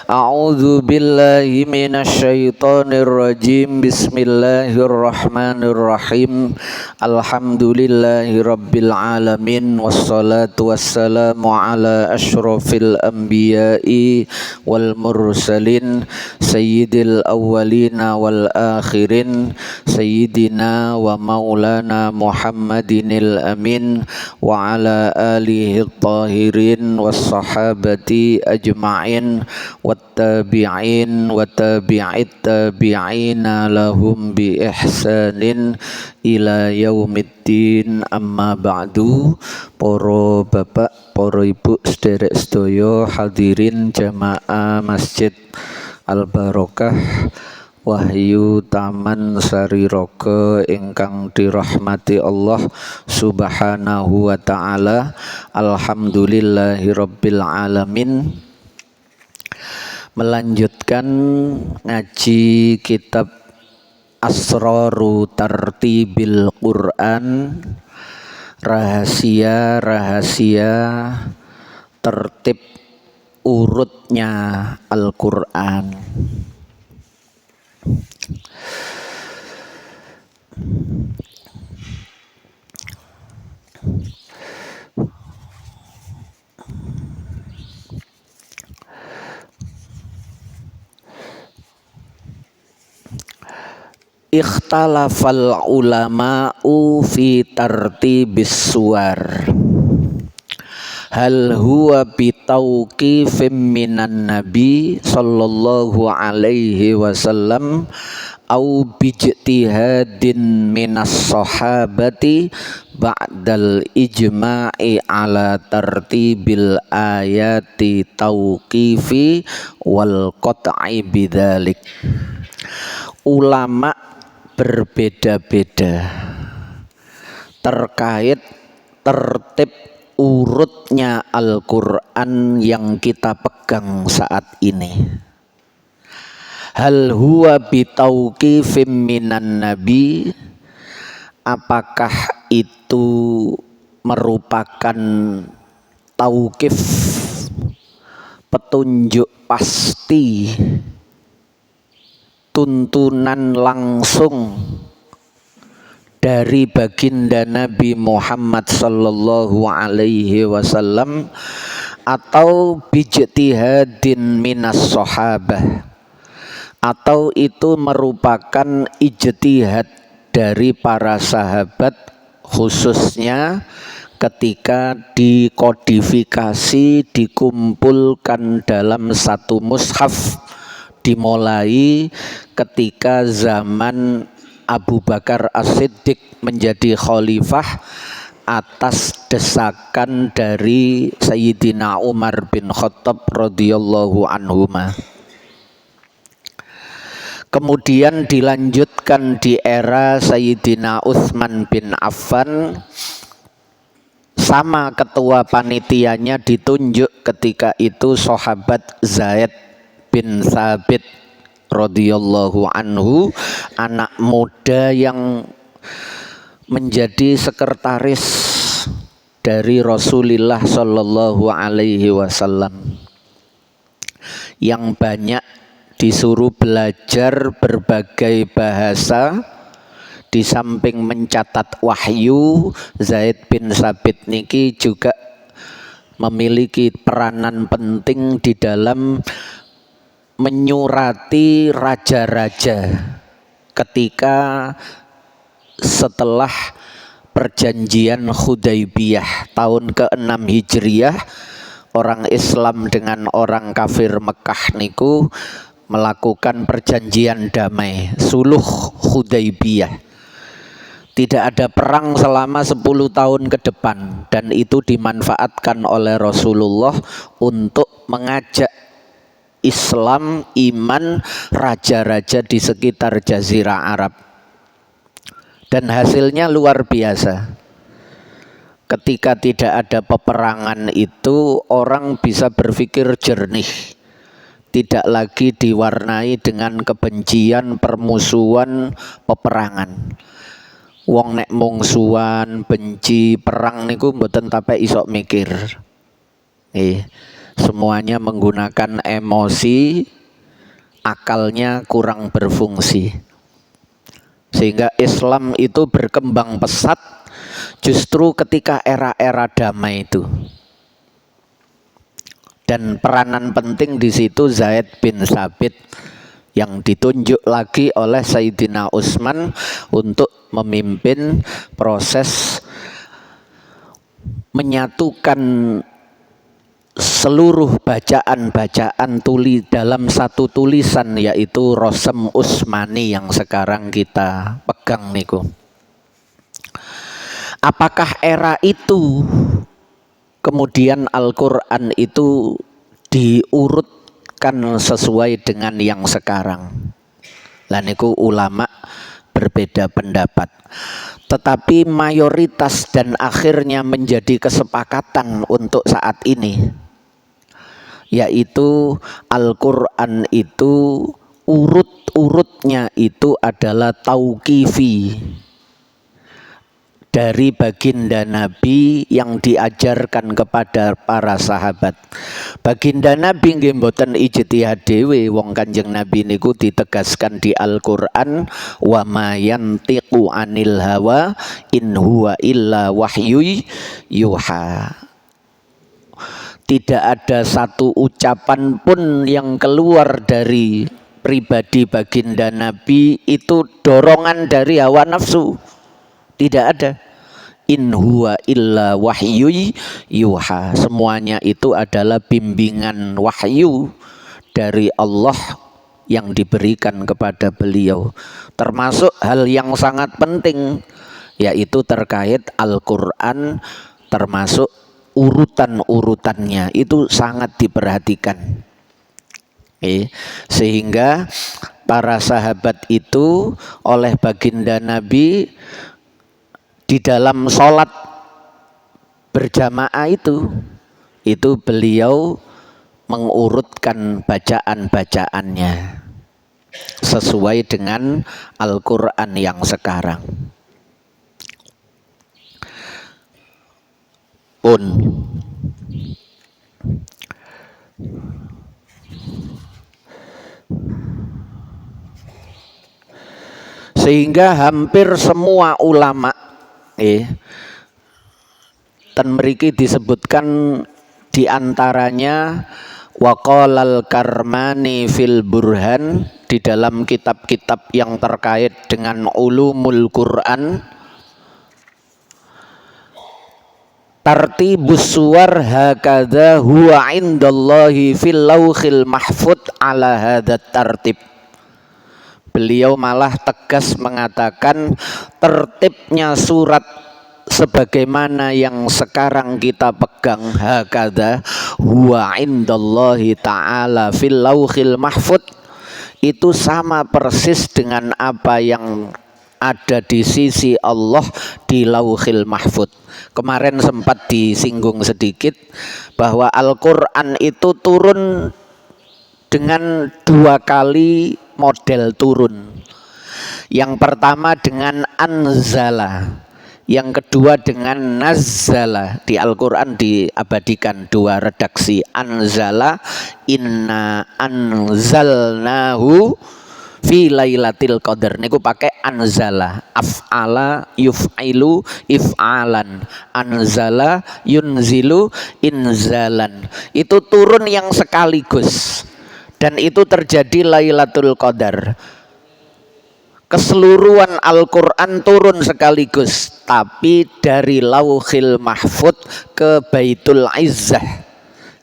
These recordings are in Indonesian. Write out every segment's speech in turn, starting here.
A'udzu billahi minasyaitonir rajim. Bismillahirrahmanirrahim. Alhamdulillahi rabbil alamin wassalatu wassalamu ala asyrafil anbiya'i wal mursalin sayyidil awwalina wal akhirin sayyidina wa maulana Muhammadinil amin wa ala alihi tahirin was sahabati ajma'in wattabi'in wa tabi'it tabi'ina lahum bi ihsanin ila yaumiddin. Amma ba'du. Para bapak, para ibu, sederek sedaya hadirin jamaah Masjid Al Barokah Wahyu Taman Sarirogo ingkang dirahmati Allah Subhanahu wa taala. Alhamdulillahirabbil alamin. Melanjutkan ngaji kitab Asraru Tartibil Quran, rahasia-rahasia tertib urutnya Al-Quran. Ikhtalafal ulama'u fi tartibis suwar. Hal huwa bitauqifim minan nabi sallallahu alaihi wasallam au bijtihadin minas sahabati ba'dal ijma'i ala tartibil ayati tauqifi wal qat'i bidzalik. Ulama berbeda-beda terkait tertib urutnya Al-Quran yang kita pegang saat ini. Hal huwa bitauqifim minan nabi, apakah itu merupakan tauqif, petunjuk pasti, tuntunan langsung dari baginda Nabi Muhammad sallallahu alaihi wasallam, atau bijtihadin minas sahabah, atau itu merupakan ijtihad dari para sahabat, khususnya ketika dikodifikasi, dikumpulkan dalam satu mushaf, dimulai ketika zaman Abu Bakar As-Siddiq menjadi khalifah atas desakan dari Sayyidina Umar bin Khattab radhiyallahu anhuma. Kemudian dilanjutkan di era Sayyidina Utsman bin Affan, sama ketua panitianya ditunjuk ketika itu sahabat Zaid bin Thabit radhiyallahu anhu, anak muda yang menjadi sekretaris dari Rasulullah sallallahu alaihi wasallam, yang banyak disuruh belajar berbagai bahasa. Di samping mencatat wahyu, Zaid bin Thabit niki juga memiliki peranan penting di dalam menyurati raja-raja ketika setelah perjanjian Hudaybiyah tahun ke-6 Hijriah, orang Islam dengan orang kafir Mekah niku melakukan perjanjian damai, suluh Hudaybiyah. Tidak ada perang selama 10 tahun ke depan, dan itu dimanfaatkan oleh Rasulullah untuk mengajak Islam, iman raja-raja di sekitar Jazirah Arab. Dan hasilnya luar biasa. Ketika tidak ada peperangan itu, orang bisa berpikir jernih, tidak lagi diwarnai dengan kebencian, permusuhan, peperangan. Wong nek mungsuhan, benci, perang niku mboten tape isok mikir. semuanya menggunakan emosi, akalnya kurang berfungsi. Sehingga Islam itu berkembang pesat justru ketika era-era damai itu. Dan peranan penting di situ Zaid bin Thabit yang ditunjuk lagi oleh Sayyidina Utsman untuk memimpin proses menyatukan seluruh bacaan-bacaan dalam satu tulisan, yaitu Rosem Utsmani yang sekarang kita pegang niku. Apakah era itu kemudian Al-Quran itu diurutkan sesuai dengan yang sekarang? Lah niku ulama berbeda pendapat. Tetapi mayoritas dan akhirnya menjadi kesepakatan untuk saat ini, yaitu Al-Quran itu urut-urutnya itu adalah tauqifi dari baginda Nabi yang diajarkan kepada para sahabat. Baginda Nabi nggih mboten ijtihad dhewe, wong Kanjeng Nabi niku ditegaskan di Al-Qur'an, wa ma yantiqu anil hawa in huwa illa wahyu yuha. Tidak ada satu ucapan pun yang keluar dari pribadi baginda Nabi itu dorongan dari hawa nafsu. Tidak ada. In huwa illa wahyu yuha. Semuanya itu adalah bimbingan wahyu dari Allah yang diberikan kepada beliau. Termasuk hal yang sangat penting, yaitu terkait Al-Quran, termasuk urutan-urutannya itu sangat diperhatikan. Sehingga para sahabat itu oleh baginda Nabi di dalam sholat berjamaah itu beliau mengurutkan bacaan-bacaannya sesuai dengan Al-Quran yang sekarang. Pun sehingga hampir semua ulama dan mriki disebutkan diantaranya waqalal Karmani fil Burhan, di dalam kitab-kitab yang terkait dengan ulumul Quran, tartibus suwar hakadha huwa indallahi fil lauhil mahfud ala hadat tartib. Beliau malah tegas mengatakan tertibnya surat sebagaimana yang sekarang kita pegang, hakadha huwa indallahi ta'ala fil lauhil mahfud, itu sama persis dengan apa yang ada di sisi Allah di lauhil mahfud. Kemarin sempat disinggung sedikit bahwa Al-Quran itu turun dengan 2 kali model turun. Yang pertama dengan anzala, yang kedua dengan nazzala. Di Al-Quran diabadikan 2 redaksi, anzala, inna anzalnahu fi lailatul qadar. Niku pakai anzala, af'ala yuf'ilu if'alan, anzala yunzilu inzalan. Itu turun yang sekaligus. Dan itu terjadi Lailatul Qadar. Keseluruhan Al-Quran turun sekaligus, tapi dari Lauhil Mahfud ke Baitul Izzah,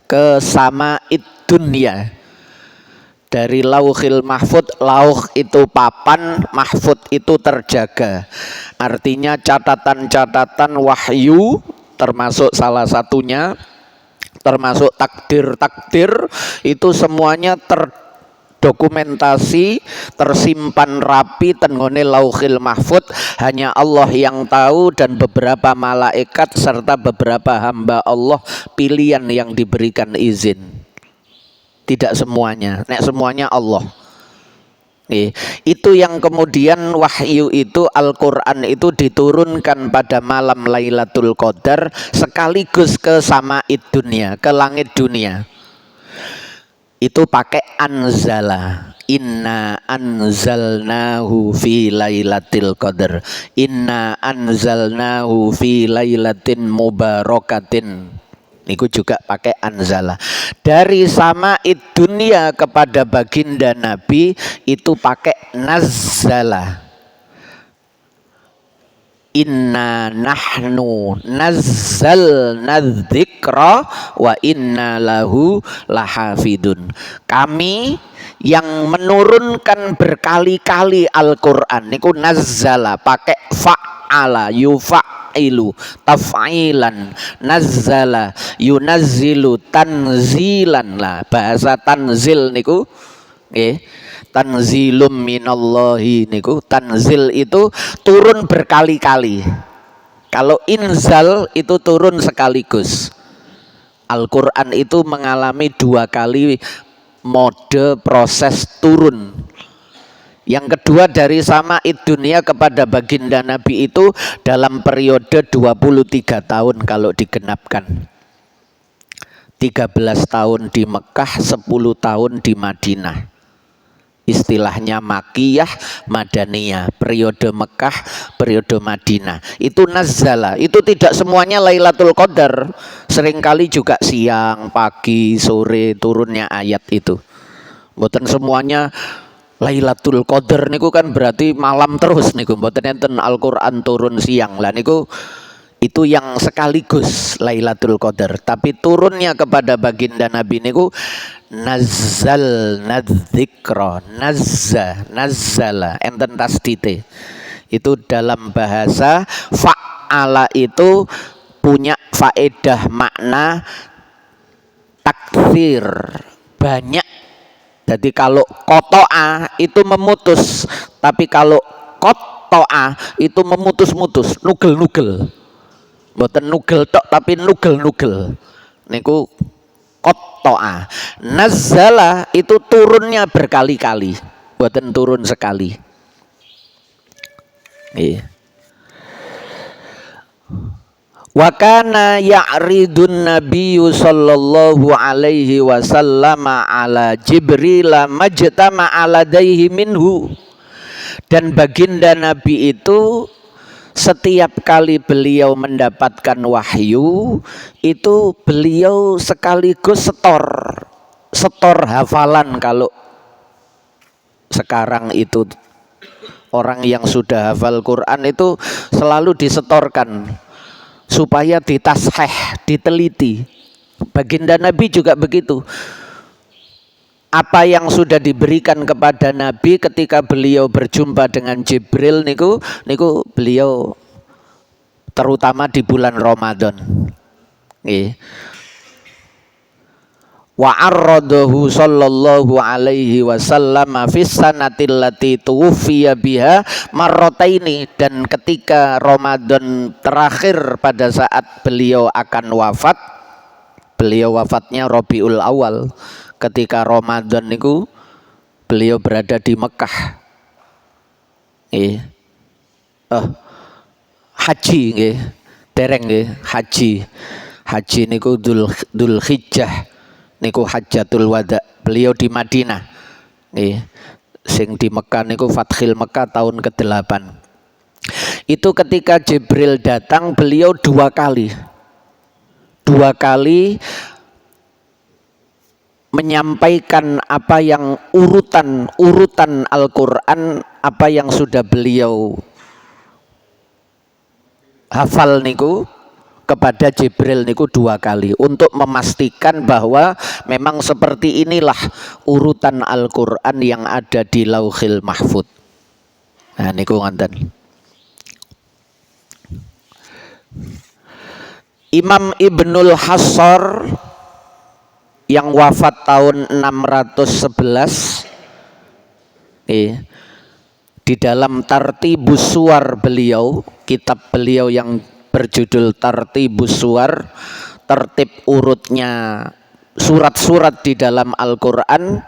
ke Sama'id Dunya. Dari Lauhil Mahfud, lauh itu papan, mahfud itu terjaga. Artinya catatan-catatan wahyu, termasuk salah satunya, termasuk takdir-takdir, itu semuanya terdokumentasi, tersimpan rapi tenggone Lauhil Mahfud. Hanya Allah yang tahu dan beberapa malaikat serta beberapa hamba Allah pilihan yang diberikan izin. Tidak semuanya, nek semuanya Allah. Itu yang kemudian wahyu itu, Al-Quran itu diturunkan pada malam Lailatul Qadar sekaligus ke Sama'id Dunya, ke langit dunia. itu pakai anzala. Inna anzalnahu fi lailatul qadar. Inna anzalnahu fi lailatin mubarakatin. Niku juga pakai anzala. Dari sama'id dunia kepada baginda Nabi itu pakai nazzala. Inna nahnu nazzalna dzikra wa inna lahu lahafidun. Kami yang menurunkan berkali-kali Al-Qur'an niku nazzala pakai fa'ala yufa'ilu taf'ilan, nazzala yunazzilu tanzilan. Lah bahasa tanzil niku nggih, tanzilum minallahi niku, tanzil itu turun berkali-kali. Kalau inzal itu turun sekaligus. Al-Qur'an itu mengalami 2 kali mode proses turun. Yang kedua dari sama'id dunia kepada baginda Nabi itu dalam periode 23 tahun kalau digenapkan. 13 tahun di Mekah, 10 tahun di Madinah. Istilahnya Makiyah, Madaniyah, periode Mekah, periode Madinah. Itu nazzala, itu tidak semuanya Lailatul Qadar. Seringkali juga siang, pagi, sore turunnya ayat itu. Mboten semuanya Lailatul Qadar niku kan berarti malam terus niku. Mboten enten Al-Qur'an turun siang. Lah niku itu yang sekaligus Lailatul Qadar, tapi turunnya kepada baginda Nabi niku nazzalna dzikra, nazzala enten tasdite. Itu dalam bahasa fa'ala itu punya faedah makna takfir, banyak. Jadi kalau kotoa itu memutus, tapi kalau kotoa itu memutus-mutus, nugel-nugel. Mboten nugel tok tapi nugel-nugel. Niku qattaa. Nazzala itu turunnya berkali-kali, mboten turun sekali. Nggih. Wa kana ya'ridun nabiyyu sallallahu alaihi wasallam ala Jibril majtama aladaihi minhu. Dan baginda Nabi itu setiap kali beliau mendapatkan wahyu itu beliau sekaligus setor hafalan. Kalau sekarang itu orang yang sudah hafal Quran itu selalu disetorkan supaya ditasheh, diteliti. Baginda Nabi juga begitu. Apa yang sudah diberikan kepada Nabi ketika beliau berjumpa dengan Jibril niku beliau terutama di bulan Ramadan. Nggih. Wa arradahu sallallahu alaihi wasallam fis sanatil lati tuwfiya biha marrataini. Dan ketika Ramadan terakhir pada saat beliau akan wafat, beliau wafatnya Rabiul Awal. Ketika Ramadan niku beliau berada di Mekah. Haji nggih, dereng nggih, haji. Haji niku Dzul Hijjah niku Hajjatul Wada. Beliau di Madinah. Nggih. Sing di Mekah niku Fathil Mekah tahun ke-8. Itu ketika Jibril datang beliau 2 kali. 2 kali menyampaikan apa yang urutan Al-Qur'an, apa yang sudah beliau hafal niku kepada Jibril niku 2 kali untuk memastikan bahwa memang seperti inilah urutan Al-Qur'an yang ada di Lauhil Mahfud. Nah niku ngoten. Imam Ibnul Hassar yang wafat tahun 611 di dalam Tartibus Suwar beliau, kitab beliau yang berjudul Tartibus Suwar, tertib urutnya surat-surat di dalam Al-Qur'an,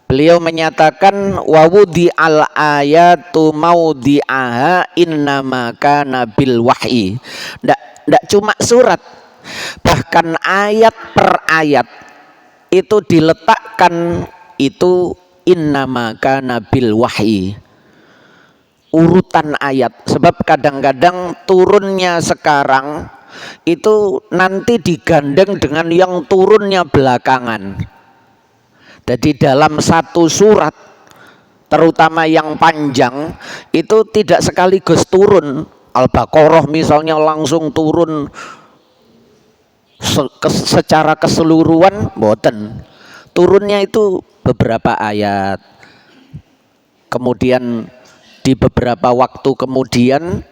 beliau menyatakan wawudi al ayatu maudi'aha innama kana bil wahyi. Ndak cuma surat, bahkan ayat per ayat itu diletakkan itu innama kana bil wahyi, urutan ayat. Sebab kadang-kadang turunnya sekarang itu nanti digandeng dengan yang turunnya belakangan. Jadi dalam satu surat, terutama yang panjang, itu tidak sekaligus turun. Al-Baqarah misalnya langsung turun secara keseluruhan, boten. Turunnya itu beberapa ayat. Kemudian di beberapa waktu kemudian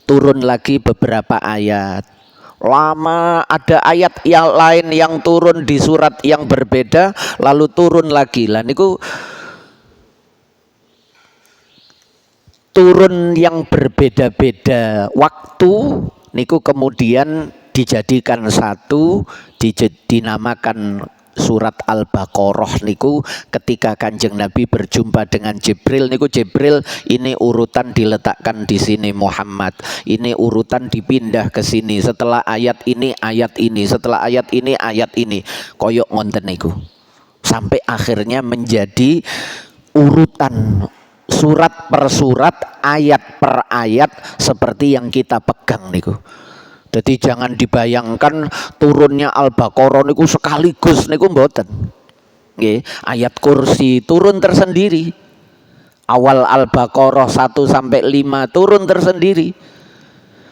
turun lagi beberapa ayat. Lama ada ayat yang lain yang turun di surat yang berbeda, lalu turun lagi. Lah niku turun yang berbeda-beda waktu niku kemudian dijadikan satu, dinamakan surat Al-Baqarah niku. Ketika Kanjeng Nabi berjumpa dengan Jibril niku, Jibril ini urutan diletakkan di sini Muhammad, ini urutan dipindah ke sini, setelah ayat ini ayat ini, setelah ayat ini ayat ini, koyok ngonten niku, sampai akhirnya menjadi urutan surat per surat, ayat per ayat, seperti yang kita pegang niku. Jadi jangan dibayangkan turunnya Al-Baqarah niku sekaligus niku mboten. Nggih, ayat kursi turun tersendiri. Awal Al-Baqarah 1 sampai 5 turun tersendiri.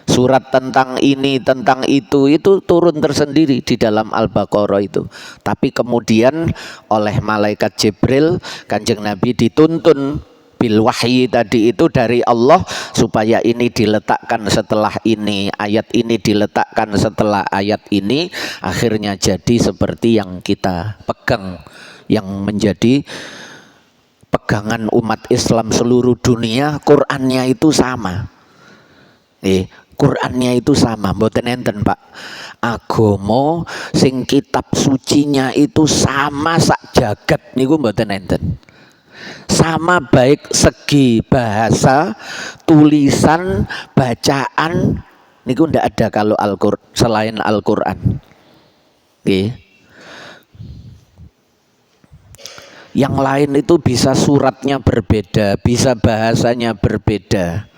Surat tentang ini, tentang itu turun tersendiri di dalam Al-Baqarah itu. Tapi kemudian oleh malaikat Jibril, Kanjeng Nabi dituntun bil wahyi tadi itu dari Allah, supaya ini diletakkan setelah ini, ayat ini diletakkan setelah ayat ini, akhirnya jadi seperti yang kita pegang, yang menjadi pegangan umat Islam seluruh dunia. Qurannya itu sama, Qurannya itu sama, mboten enten Pak. Agama sing kitab sucinya itu sama sak jagat niku mboten enten. Sama baik segi bahasa, tulisan, bacaan niku ndak ada kalau selain Al-Qur'an. Nggih. Yang lain itu bisa suratnya berbeda, bisa bahasanya berbeda.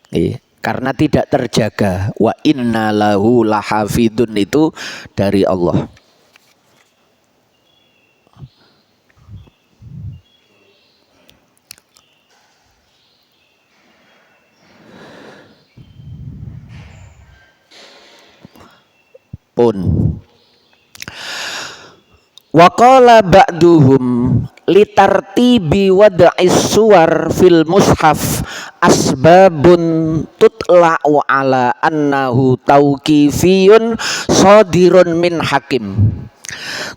Nggih. Karena tidak terjaga. Wa inna lahu lahafidun itu dari Allah. Pun waqala ba'duhum litartibi wada'is suwar fil mushaf asbabun tutla'u ala annahu tauqifiyun sadirun min hakim.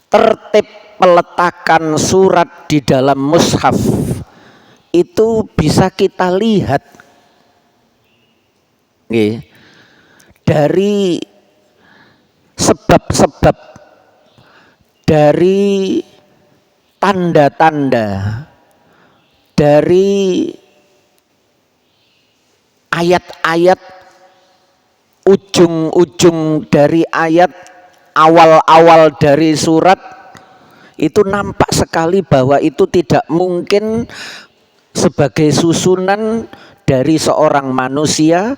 Tertib peletakan surat di dalam mushaf itu bisa kita lihat dari sebab-sebab, dari tanda-tanda, dari ayat-ayat, ujung-ujung dari ayat, awal-awal dari surat itu nampak sekali bahwa itu tidak mungkin sebagai susunan dari seorang manusia,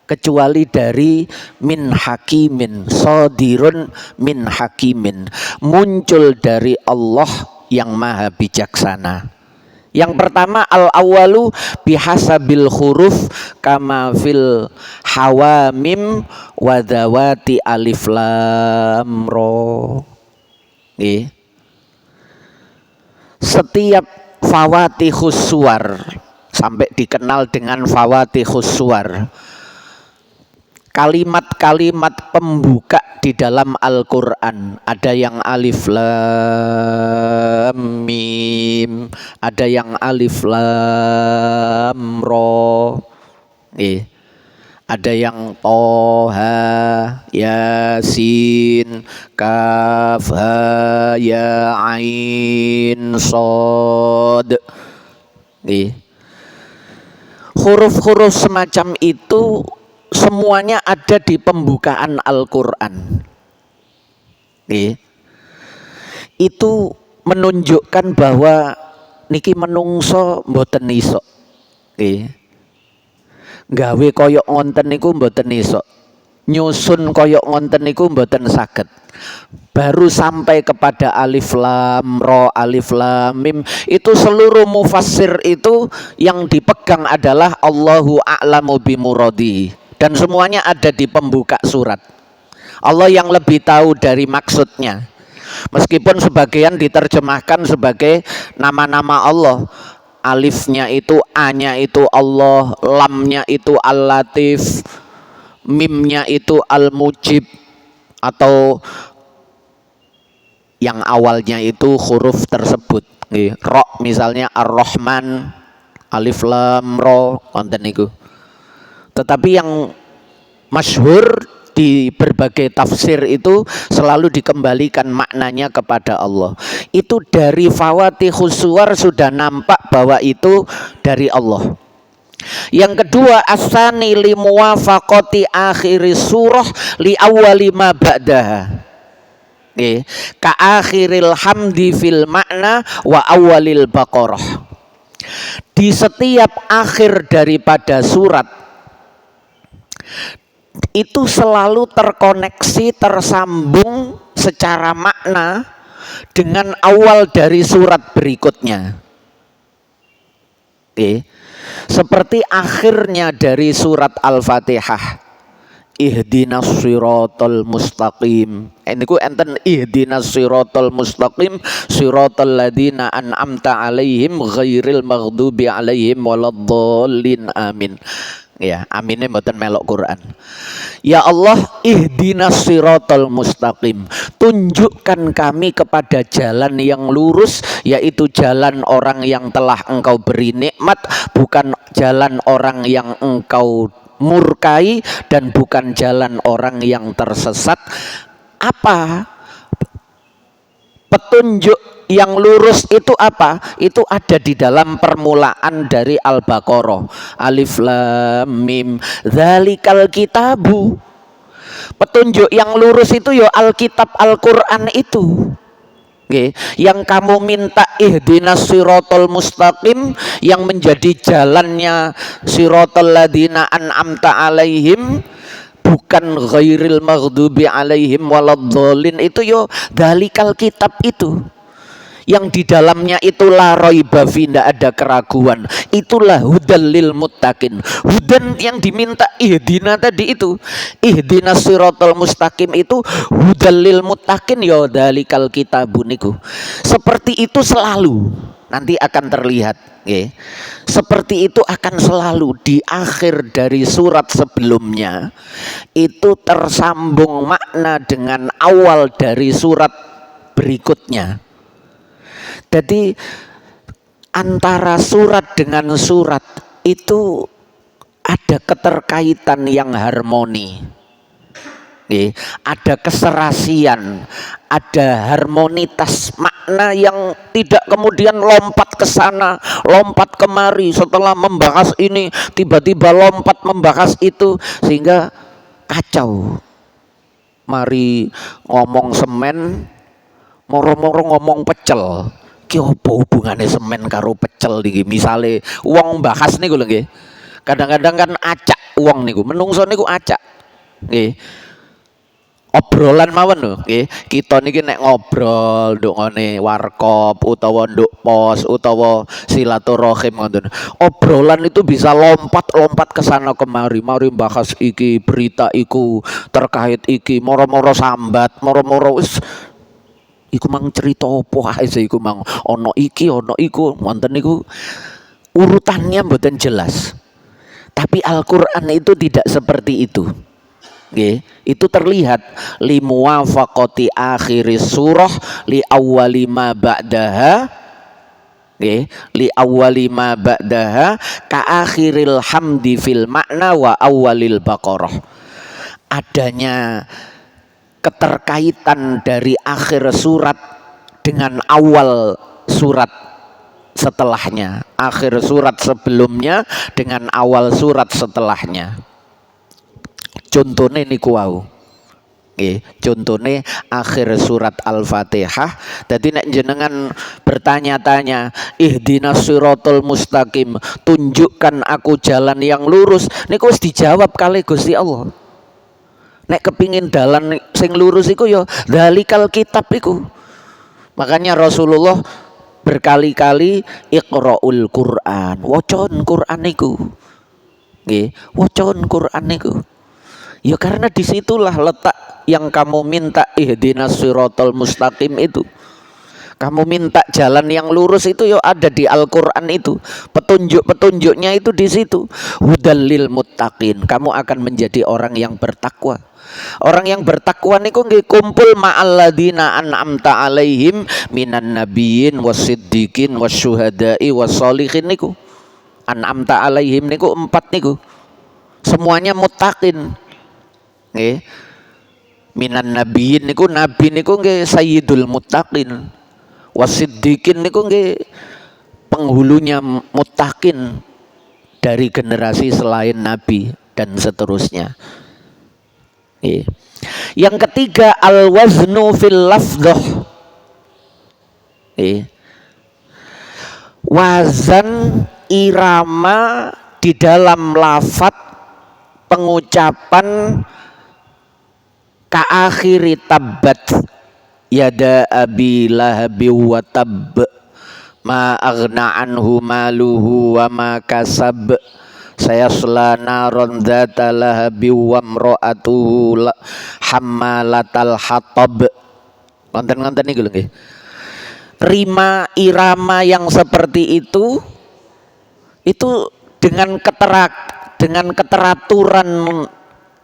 kecuali dari min hakimin, sodirun min hakimin, muncul dari Allah yang maha bijaksana. Yang pertama, al-awwalu bihasabil huruf kama fil hawamim wadawati alif lam ro. Setiap fawatihus suwar, sampai dikenal dengan fawatihus suwar, kalimat-kalimat pembuka di dalam Al-Quran. Ada yang alif lam mim, ada yang alif lam ro, ada yang toha, yasin, kaf, ha, ya, ain, sod. Huruf-huruf semacam itu semuanya ada di pembukaan Al-Quran. itu menunjukkan bahwa niki menungso mboten iso. Nggih. Gawe koyok ngonten niku mboten iso. Nyusun koyok ngonten niku mboten saged. Baru sampai kepada alif lam ra, alif lam mim, itu seluruh mufassir itu yang dipegang adalah Allahu a'lamu bimuradi, dan semuanya ada di pembuka surat. Allah yang lebih tahu dari maksudnya. Meskipun sebagian diterjemahkan sebagai nama-nama Allah. Alifnya itu, A-nya itu Allah, lamnya itu Al-Latif, mimnya itu Al-Mujib, atau yang awalnya itu huruf tersebut. Ro misalnya Ar-Rahman, alif lam ro, konten itu. Tetapi yang masyhur di berbagai tafsir itu selalu dikembalikan maknanya kepada Allah. Itu dari Fawatihus Suwar sudah nampak bahwa itu dari Allah. Yang kedua, asani li muwafaqati akhiri surah li awwali ma ba'daha. Ka akhiril hamdi fil makna wa awwalil baqarah. Di setiap akhir daripada surat itu selalu terkoneksi, tersambung secara makna dengan awal dari surat berikutnya. Seperti akhirnya dari surat Al-Fatihah, ihdinas siratal mustaqim. Niku enten ihdinas siratal mustaqim siratal ladzina an'amta alaihim ghairil maghdubi alaihim waladdallin, amin. Ya, aminnya mboten melok Quran. Ya Allah, ihdinas siratal mustaqim, tunjukkan kami kepada jalan yang lurus, yaitu jalan orang yang telah Engkau beri nikmat, bukan jalan orang yang Engkau murkai, dan bukan jalan orang yang tersesat. Apa petunjuk yang lurus itu apa? Itu ada di dalam permulaan dari Al-Baqarah. Alif lam mim dzalikal kitabu. Petunjuk yang lurus itu ya Alkitab, Al-Qur'an itu. Yang kamu minta ihdinas siratal mustaqim, yang menjadi jalannya siratal ladzina an'amta alaihim, bukan ghairil maghdubi alaihim waladdallin, itu yo dzalikal kitab itu. Yang di dalamnya itu la raiba fi, tidak ada keraguan. Itulah hudal lil muttaqin. Hudan yang diminta ihdina tadi itu, ihdinas siratal mustaqim itu hudal lil muttaqin, ya dalikal kitabun niku. Seperti itu selalu nanti akan terlihat, ya. Seperti itu akan selalu di akhir dari surat sebelumnya itu tersambung makna dengan awal dari surat berikutnya. Jadi antara surat dengan surat itu ada keterkaitan yang harmoni, ada keserasian, ada harmonitas makna yang tidak kemudian lompat ke sana, lompat kemari, setelah membahas ini tiba-tiba lompat membahas itu, sehingga kacau. Mari ngomong semen, moro-moro ngomong pecel. Ki opo hubungane semen karo pecel iki? Misale wong bahas niku lho nggih. Kadang-kadang kan acak wong niku, menungso niku acak. Nggih. Obrolan mawon lho, nggih. Kita niki nek ngobrol nduk ngene warkop utawa nduk pos utawa silaturahim ngoten. Obrolan itu bisa lompat-lompat ke sana kemari, mari bahas iki, berita iku, terkait iki, moro-moro sambat, moro-moro wis iku mang cerita apa ae iku mang ono iki ono iku wonten niku urutannya mboten jelas. Tapi Al-Qur'an itu tidak seperti itu. Nggih, itu terlihat li muwafaqati akhiris surah li awwali ma ba'daha. Nggih, li awwali ma ba'daha ka akhiril hamdi fil makna wa awwalil baqarah. Adanya keterkaitan dari akhir surat dengan awal surat setelahnya, akhir surat sebelumnya dengan awal surat setelahnya. Contohnya niku wau. Contohnya akhir surat Al-Fatihah. Jadi nek jenengan bertanya-tanya, ihdinas siratal mustaqim, tunjukkan aku jalan yang lurus, niku wis dijawab kali Gusti Allah. Nek kepingin dalan sing lurus iku ya dalikal kitab iku. Makanya Rasulullah berkali-kali iqraul Quran, wacon Quran niku. Nggih, wacon Quran niku. Ya karena disitulah letak yang kamu minta, ihdinas siratal mustaqim itu. Kamu minta jalan yang lurus itu ya ada di Al-Quran itu. Petunjuk-petunjuknya itu di situ. Hudal lil muttaqin. Kamu akan menjadi orang yang bertakwa. Orang yang bertakwa niku nggih kumpul ma'alladina an'amta alaihim minan nabiyyin wasiddiqin wasyuhada'i wassolihin niku. An'amta alaihim niku 4 niku. Semuanya muttaqin. Nggih. Minan nabiyyin niku nabi niku nggih sayyidul muttaqin. Wasiddiqin niku nggih penghulunya muttaqin dari generasi selain nabi dan seterusnya. Yang ketiga al-waznu fil lafdhah. Wazan irama di dalam lafaz pengucapan ka akhiri tabbat yada abi lahabi wa tab ma aghna anhu maluhu wa ma kasab sayasla naron dzata lahabi wa imra'atuhu hammalatal hatab. Konten-konten niku lho nggih. Rima irama yang seperti itu dengan keteraturan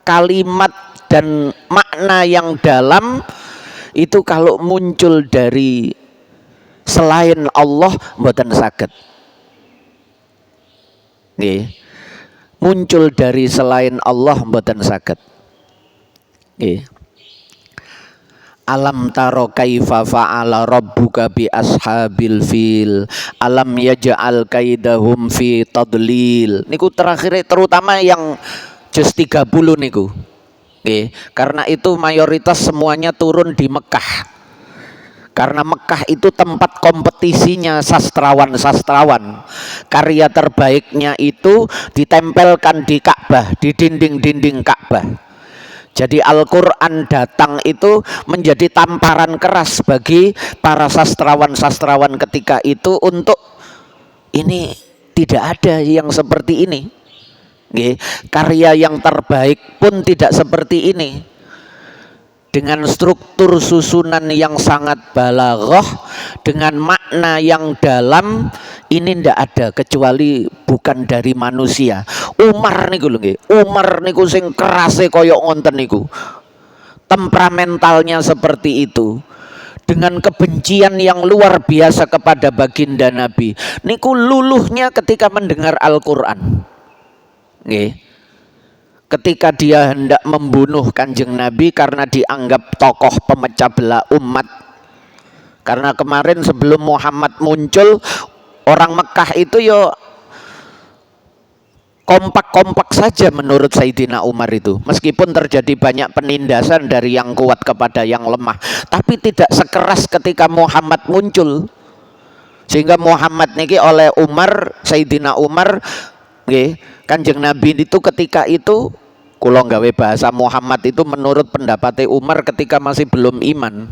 kalimat dan makna yang dalam itu kalau muncul dari selain Allah mboten saged. Nggih. Muncul dari selain Allah mboten saged. Nggih. Alam taro kaifa fa'ala rabbuka bi ashabil fil alam yaj'al kaidahum fi tadlil. Niku terakhir terutama yang juz 30 niku. Nggih, karena itu mayoritas semuanya turun di Mekah. Karena Mekah itu tempat kompetisinya sastrawan-sastrawan. Karya terbaiknya itu ditempelkan di Ka'bah, di dinding-dinding Ka'bah. Jadi Al-Quran datang itu menjadi tamparan keras bagi para sastrawan-sastrawan ketika itu untuk ini tidak ada yang seperti ini. Karya yang terbaik pun tidak seperti ini. Dengan struktur susunan yang sangat balaghah, dengan makna yang dalam, ini ndak ada kecuali bukan dari manusia. Umar niku lho nggih. Umar niku sing kerase koyok ngonten niku. Temperamentalnya seperti itu. Dengan kebencian yang luar biasa kepada baginda Nabi. Niku luluhnya ketika mendengar Al-Qur'an. Nggih. Ketika dia hendak membunuh Kanjeng Nabi karena dianggap tokoh pemecah belah umat. Karena kemarin sebelum Muhammad muncul, orang Mekah itu yo kompak-kompak saja menurut Sayyidina Umar itu. Meskipun terjadi banyak penindasan dari yang kuat kepada yang lemah, tapi tidak sekeras ketika Muhammad muncul. Sehingga Muhammad niki oleh Umar, Sayyidina Umar, nggih, Kanjeng Nabi itu ketika itu kula gawe bahasa Muhammad itu menurut pendapat Umar ketika masih belum iman.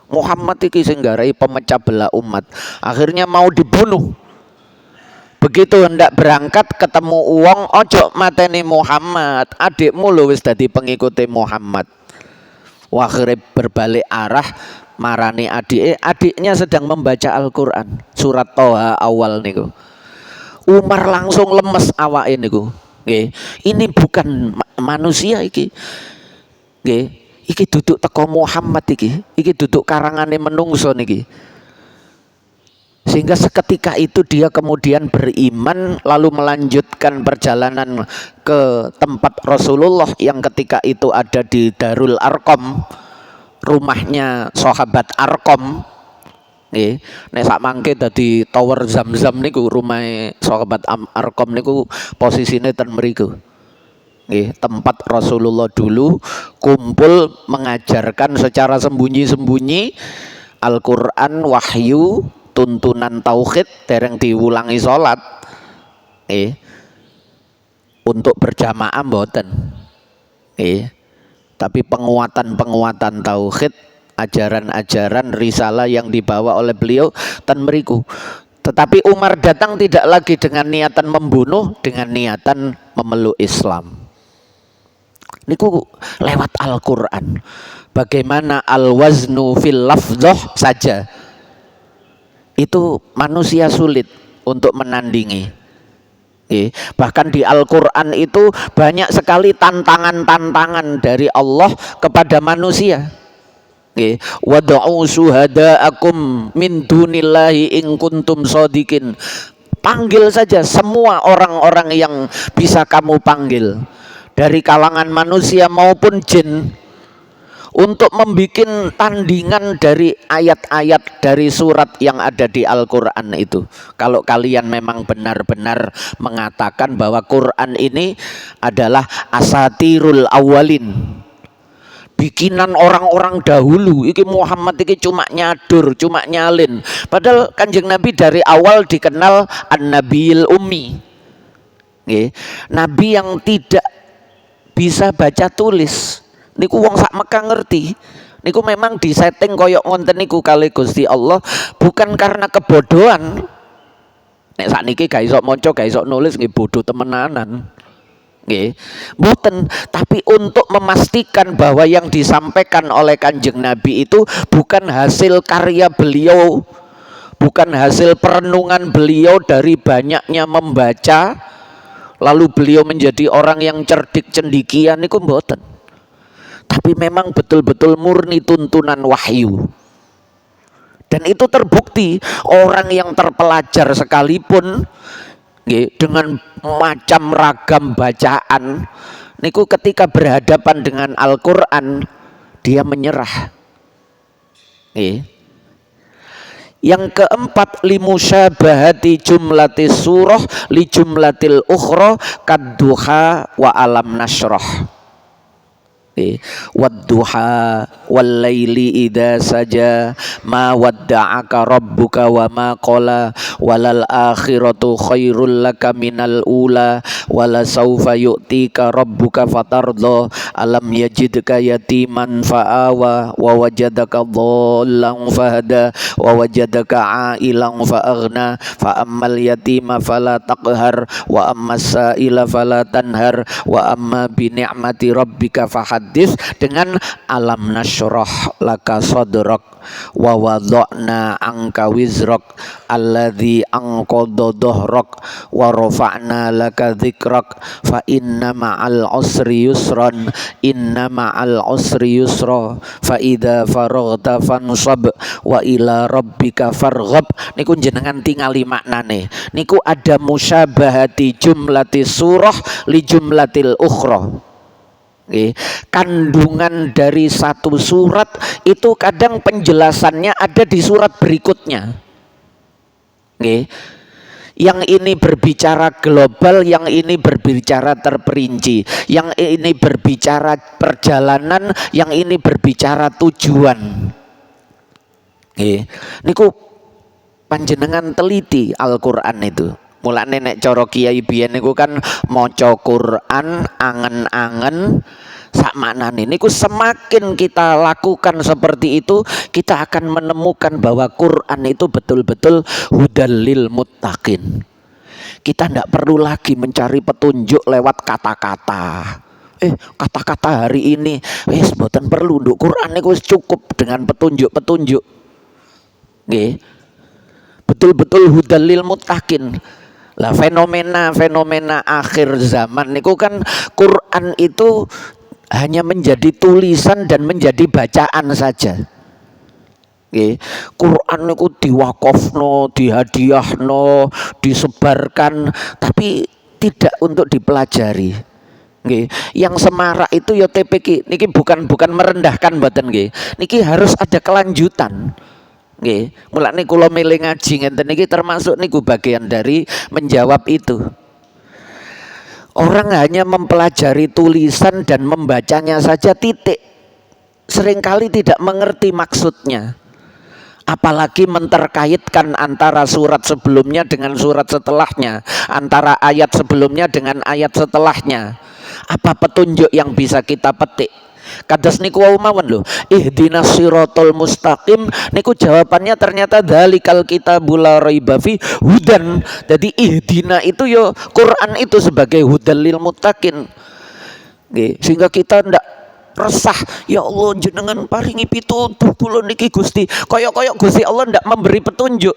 Muhammad iki sing garai pemecah belah umat. Akhirnya mau dibunuh. Begitu hendak berangkat ketemu uang, ojo mateni Muhammad. Adikmu lho wis dadi pengikuti Muhammad. Akhirnya berbalik arah marani adiknya sedang membaca Al-Qur'an, surat Toha awal niku. Umar langsung lemes awake niku. Nggih, ini bukan manusia iki. Nggih, iki duduk teko Muhammad iki duduk karangane menungso niki. Sehingga seketika itu dia kemudian beriman lalu melanjutkan perjalanan ke tempat Rasulullah yang ketika itu ada di Darul Arqam, rumahnya sahabat Arqam. Nggih, nek sak mangke dadi tower Zam-Zam niku rumahe sahabat Arqam niku posisine ten mriku. tempat Rasulullah dulu kumpul mengajarkan secara sembunyi-sembunyi Al-Quran, wahyu, tuntunan tauhid dereng diulangi sholat untuk berjamaah mboten tapi penguatan tauhid, ajaran-ajaran risalah yang dibawa oleh beliau tan meriku. Tetapi Umar datang tidak lagi dengan niatan membunuh, dengan niatan memeluk Islam. Niku lewat Al-Quran. Bagaimana al-waznu fil lafdhah saja itu manusia sulit untuk menandingi. Bahkan di Al-Quran itu banyak sekali tantangan-tantangan dari Allah kepada manusia. Wad'u syuhada'akum min dunillahi in kuntum shadiqin. Panggil saja semua orang-orang yang bisa kamu panggil dari kalangan manusia maupun jin untuk membuat tandingan dari ayat-ayat dari surat yang ada di Al-Quran itu. Kalau kalian memang benar-benar mengatakan bahwa Quran ini adalah asatirul awalin, bikinan orang-orang dahulu, iki Muhammad iki cuma nyadur, cuma nyalin. Padahal Kanjeng Nabi dari awal dikenal an-nabiyil ummi, Nabi yang tidak bisa baca tulis. Niku wong sak Mekah ngerti. Niku memang disetting koyok ngonten niku kali Gusti Allah, bukan karena kebodohan. Nek sakniki gak iso maca, gak iso nulis nggih bodoh temenanan. Mboten, tapi untuk memastikan bahwa yang disampaikan oleh Kanjeng Nabi itu bukan hasil karya beliau, bukan hasil perenungan beliau dari banyaknya membaca lalu beliau menjadi orang yang cerdik cendikian, niku mboten. Tapi memang betul-betul murni tuntunan wahyu. Dan itu terbukti orang yang terpelajar sekalipun dengan macam ragam bacaan niku ketika berhadapan dengan Al-Quran dia menyerah. Yang keempat, limusyabahati jumlatis surah li jumlatil ukhra kadduha wa alam nashrah. Wadduha wal laili idza saja ma wadda'aka rabbuka wa ma qala walal akhiratu khairul laka minal ula wala saufa yu'tika rabbuka fatardha alam yajidka yatiman fa'awa wa wajadaka dhallan fahada wa wajadaka ailan fa'aghna fa ammal yatima fala taqhar wa ammas sa'ila fala tanhar wa amma bi ni'mati rabbika fahad. Dengan alam nasyrah laka sadrak wa wada'na anka wizrak alladzi anqadha dhahrak wa rafa'na laka dzikrak fa inna ma'al usri yusran inna ma'al usri yusra fa idza faraghta fansab wa ila rabbika farghab. Niku jenengan tingali maknane. Niku ada musyabahati jumlati surah li jumlatil ukhra. Kandungan dari satu surat itu kadang penjelasannya ada di surat berikutnya. Yang ini berbicara global, yang ini berbicara terperinci, yang ini berbicara perjalanan, yang ini berbicara tujuan. Niku panjenengan teliti Al-Quran itu. Mulane nek cara kiai biyen niku kan maca Quran angen-angen sak maknane. Niku semakin kita lakukan seperti itu, kita akan menemukan bahwa Quran itu betul-betul hudal lil muttaqin. Kita tidak perlu lagi mencari petunjuk lewat kata-kata. Kata-kata hari ini wis mboten perlu, nduk Quran niku wis cukup dengan petunjuk-petunjuk. Nggih. Betul-betul hudal lil muttaqin. Lah fenomena akhir zaman niku kan Quran itu hanya menjadi tulisan dan menjadi bacaan saja. Quran niku diwakofno, dihadiahno, disebarkan, tapi tidak untuk dipelajari. Yang semarak itu ya TPK. Niki bukan merendahkan mboten nggih. Niki harus ada kelanjutan. Mulane kula milih ngaji ngenten niki termasuk niku bagian dari menjawab itu. Orang hanya mempelajari tulisan dan membacanya saja titik. Seringkali tidak mengerti maksudnya. Apalagi menterkaitkan antara surat sebelumnya dengan surat setelahnya, antara ayat sebelumnya dengan ayat setelahnya. Apa petunjuk yang bisa kita petik? Kados niku wau mawon lho, ihdinas siratal mustaqim niku jawabannya ternyata dzalikal kitabul la raiba fi hudan. Jadi ihdina itu yo Quran itu sebagai hudal lil muttaqin. Nggih, sehingga kita ndak resah, ya Allah jenengan paringi pitutuh kula niki Gusti. Kaya-kaya Gusti Allah ndak memberi petunjuk.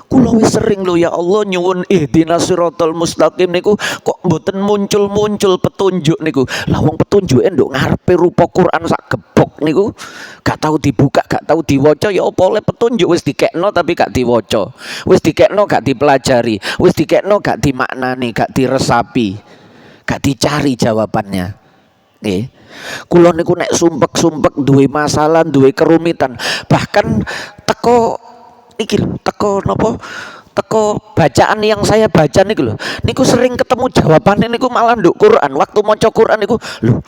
Kula wis sering lho ya Allah nyuwun ihdinas siratal mustaqim niku kok mboten muncul-muncul petunjuk niku. Lah wong petunjuke nduk ngarepe rupa Quran sak gebok niku. Gak tahu dibuka, gak tahu diwaca, ya apa oleh petunjuk wis dikekno tapi gak diwaca. Wis dikekno gak dipelajari, wis dikekno gak dimaknani, gak diresapi. Gak dicari jawabannya. Nggih. Kula niku nek sumpek-sumpek duwe masalah, duwe kerumitan, bahkan teko iki lho, teko napa? Teko bacaan yang saya baca niku lho. Niku sering ketemu jawabannya niku malah nduk Quran. Waktu maca Quran niku lho,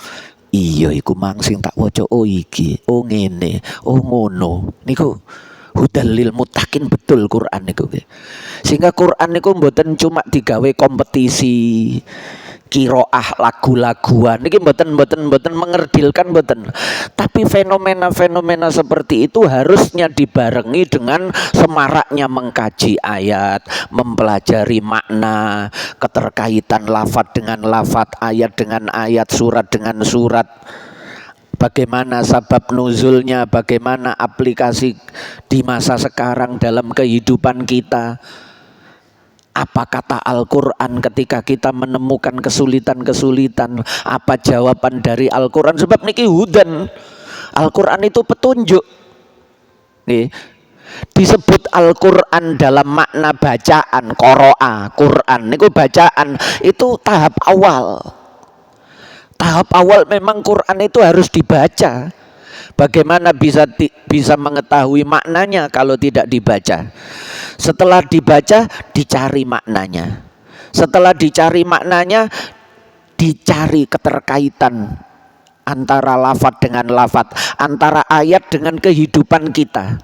iya iku mang sing tak waca, oh iki, oh ngene, oh ngono. Niku hudal lil muttaqin betul Quran niku. Sehingga Quran niku mboten cuma digawe kompetisi kiroah lagu-laguan niki mboten mengerdilkan mboten, tapi fenomena-fenomena seperti itu harusnya dibarengi dengan semaraknya mengkaji ayat, mempelajari makna, keterkaitan lafadz dengan lafadz, ayat dengan ayat, surat dengan surat, bagaimana sabab nuzulnya, bagaimana aplikasi di masa sekarang dalam kehidupan kita. Apa kata Al-Quran ketika kita menemukan kesulitan-kesulitan? Apa jawaban dari Al-Quran? Sebab niki hudan. Al-Quran itu petunjuk. Nih, disebut Al-Quran dalam makna bacaan, qoro'a, Quran. Niku bacaan itu tahap awal. Tahap awal memang Quran itu harus dibaca. Bagaimana bisa mengetahui maknanya kalau tidak dibaca? Setelah dibaca, dicari maknanya. Setelah dicari maknanya, dicari keterkaitan antara lafadz dengan lafadz, antara ayat dengan kehidupan kita.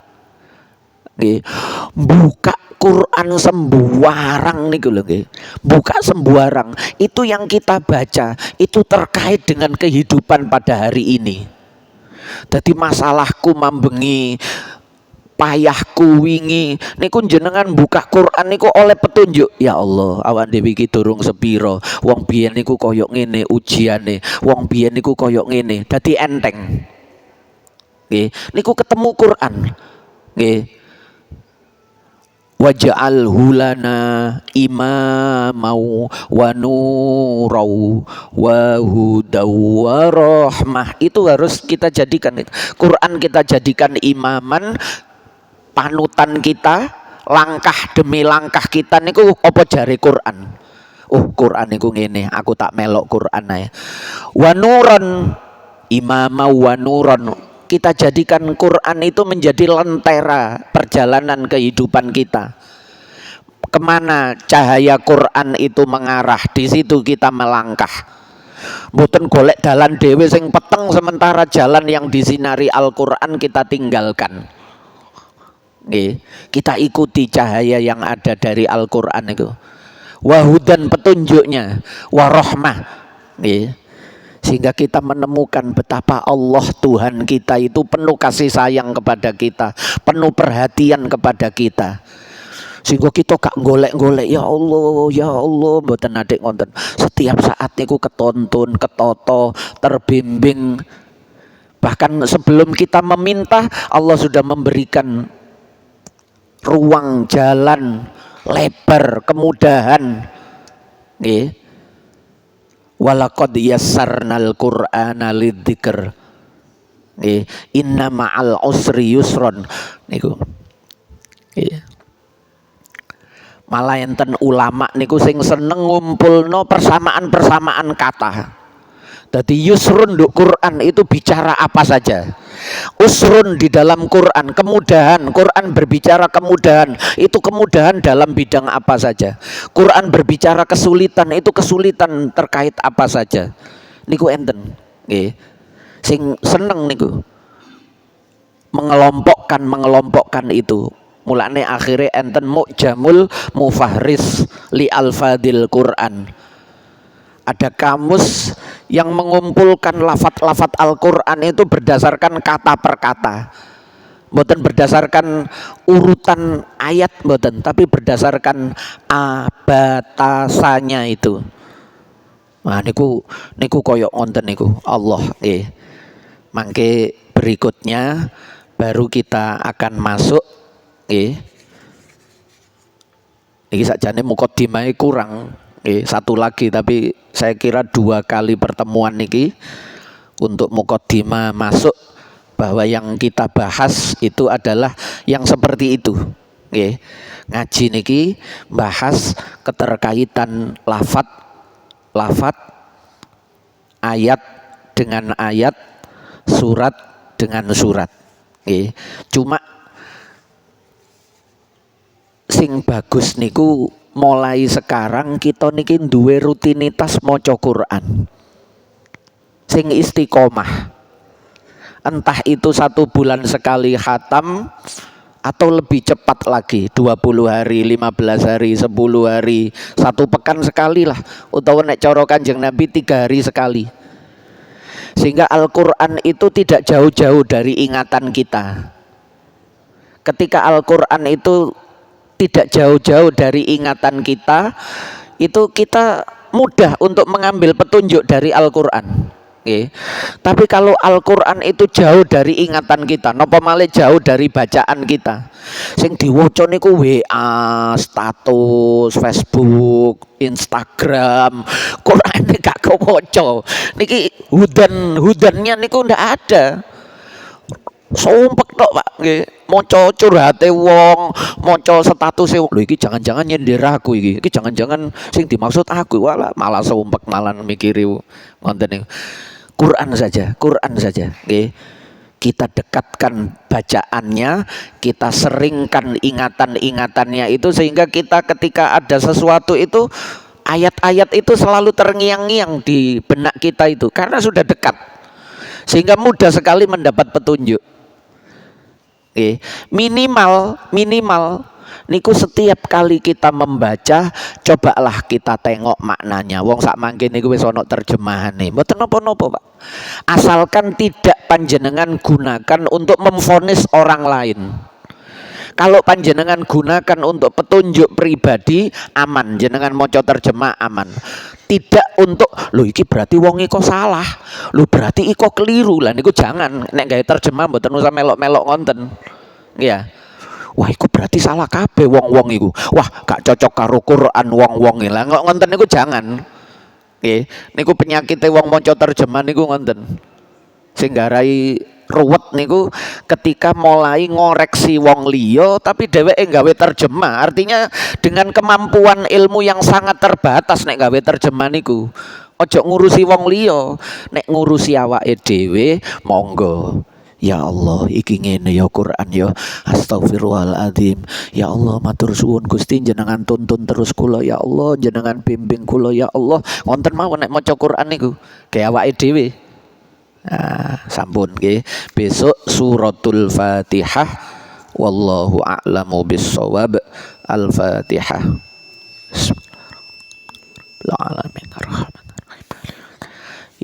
Buka Quran sembarang niku lho nggih. Buka sembarang. Itu yang kita baca, itu terkait dengan kehidupan pada hari ini. Jadi masalahku mambengi, payahku wingi niku jenengan buka Quran niku oleh petunjuk. Ya Allah, awan dhewe iki durung sepiro, wong biyen niku koyok ngene ujiane, wong biyen niku koyok ngene, dadi enteng. Nggih, niku ketemu Quran. Nggih. Waj'alhu lana imamau wa nurau wa hudaw wa rahmah. Itu harus kita jadikan. Quran kita jadikan imaman, panutan kita, langkah demi langkah kita niku apa jare Quran. Oh Quran niku ngene, aku tak melok Quran ae. Wa nuran, imamau wa nuran. Kita jadikan Quran itu menjadi lentera perjalanan kehidupan kita. Kemana cahaya Quran itu mengarah, di situ kita melangkah. Mboten golek dalan dhewe sing peteng sementara jalan yang disinari Al-Quran kita tinggalkan. Nggih, kita ikuti cahaya yang ada dari Al-Quran itu. Wahudan petunjuknya, warahmah. Nggih. Sehingga kita menemukan betapa Allah Tuhan kita itu penuh kasih sayang kepada kita, penuh perhatian kepada kita. Sehingga kita gak golek-golek, ya Allah, mboten adik ngonten. Setiap saat niku ketonton, ketoto, terbimbing. Bahkan sebelum kita meminta, Allah sudah memberikan ruang, jalan, lebar, kemudahan. Nggih. Walaqad yassarnal Qur'ana lidzikr. Inna ma'al usri yusron niku. Malah enten ulama niku sing seneng ngumpulno persamaan-persamaan kata. Jadi yusrun di Quran itu bicara apa saja. Usrun di dalam Quran, kemudahan. Quran berbicara kemudahan, itu kemudahan dalam bidang apa saja. Quran berbicara kesulitan, itu kesulitan terkait apa saja. Niku enten, nggih. Sing seneng niku mengelompokkan itu. Mulane akhirnya enten Mu'jamul Mufahris li Alfadil Quran. Ada kamus yang mengumpulkan lafat-lafat Al-Quran itu berdasarkan kata per kata, bukan berdasarkan urutan ayat, bukan, tapi berdasarkan batasannya itu. Nah niku koyok ngonten niku Allah. Mangke berikutnya baru kita akan masuk. Ini sakjane mukadimah kurang. Satu lagi, tapi saya kira 2 kali pertemuan niki untuk mukadimah masuk bahwa yang kita bahas itu adalah yang seperti itu. Ngaji niki bahas keterkaitan lafat, ayat dengan ayat, surat dengan surat. Cuma sing bagus niku mulai sekarang kita niki duwe rutinitas maca Quran sing istiqomah, entah itu 1 bulan sekali khatam atau lebih cepat lagi 20 hari, 15 hari, 10 hari, 1 pekan sekali lah, utawa nek cara Kanjeng Nabi 3 hari sekali, sehingga Al-Quran itu tidak jauh-jauh dari ingatan kita. Ketika Al-Quran itu tidak jauh-jauh dari ingatan kita, itu kita mudah untuk mengambil petunjuk dari Al-Quran. Tapi kalau Al-Quran itu jauh dari ingatan kita, napa malih jauh dari bacaan kita, sing diwaca niku WA, status, Facebook, Instagram, Quran ini gak kewaca. Niki hudannya niku ndak ada. Sumpek tok Pak, nggih. Maca curhate wong, maca statuse wong. Lho iki jangan-jangan nyindir aku iki. Iki jangan-jangan sing dimaksud aku. Walah, malah sumpek, malah mikiri ngoten niku. Quran saja, nggih. Kita dekatkan bacaannya, kita seringkan ingatan-ingatannya itu, sehingga kita ketika ada sesuatu itu, ayat-ayat itu selalu terngiang-ngiang di benak kita itu karena sudah dekat. Sehingga mudah sekali mendapat petunjuk. Minimal niku setiap kali kita membaca, cobalah kita tengok maknanya. Wong sak mangke niku wis ana terjemahane. Mboten napa-napa, Pak. Asalkan tidak panjenengan gunakan untuk memvonis orang lain. Kalau panjenengan gunakan untuk petunjuk pribadi, aman, jenengan maca terjemah aman. Tidak untuk lho iki berarti wong iko salah, lho berarti iko keliru lah, niku jangan. Nek gawe terjemah mboten usah melok-melok ngonten. Ya. Wah iku berarti salah kabeh wong-wong iku. Wah gak cocok karo Quran wong-wong iki. Lah ngonten niku jangan. Nggih, niku penyakite wong maca terjemah niku ngonten. Sing garai ruwet niku ketika mulai ngoreksi wong liya tapi dheweke gawe terjemah. Artinya dengan kemampuan ilmu yang sangat terbatas nek gawe terjemah niku. Ojo ngurusi wong liya, nek ngurusi awake dhewe monggo. Ya Allah, iki ngene ya Quran ya. Astagfirullahaladzim. Ya Allah, matur suwun Gusti, jenengan tuntun terus kula ya Allah, jenengan bimbing kula ya Allah. Wonten mawon nek maca Quran niku, kaya awake dhewe. Nah, sampun nggih. Besok suratul Fatihah. Wallahu a'lamu bissawab. Al-Fatihah. Bismillahirrahmanirrahim.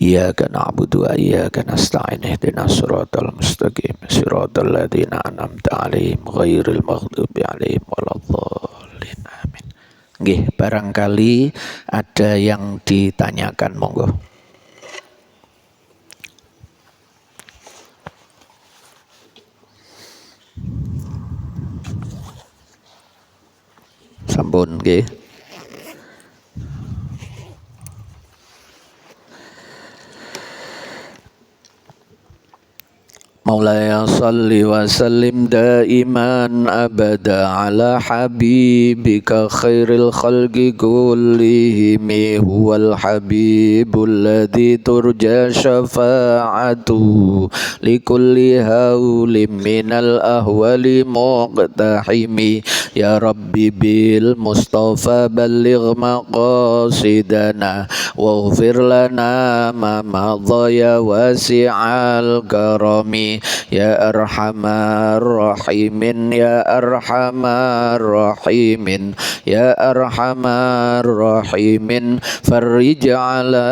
Iyyaka na'budu wa iyyaka nasta'in. Ihdinas siratal mustaqim. Siratal ladzina an'amta 'alaihim ghairil maghdubi 'alaihim waladdallin. Amin. Nggih, barangkali ada yang ditanyakan, monggo. Sampun nggih. Mau مولاي صل وسلم دائما أبدا على حبيبك خير الخلق كلهم هو الحبيب الذي ترجى شفاعته لكل هول من الأهوال مقتحم يا ربي بالمصطفى بلغ مقاصدنا واغفر لنا ما مضى يا واسع الكرم يا أرحم الراحمين يا أرحم الراحمين يا أرحم الراحمين فرج على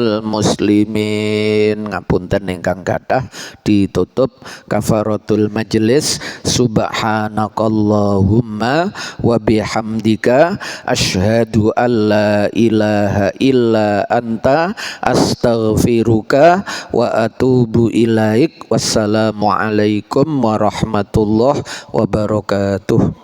المسlimin. Ngapunten ingkang kathah ditutup kafaratul majelis. Subhanakallahumma wa bihamdika asyhadu an la ilaha illa anta astaghfiruka wa atubu ilaik. Wassalamualaikum warahmatullahi wabarakatuh.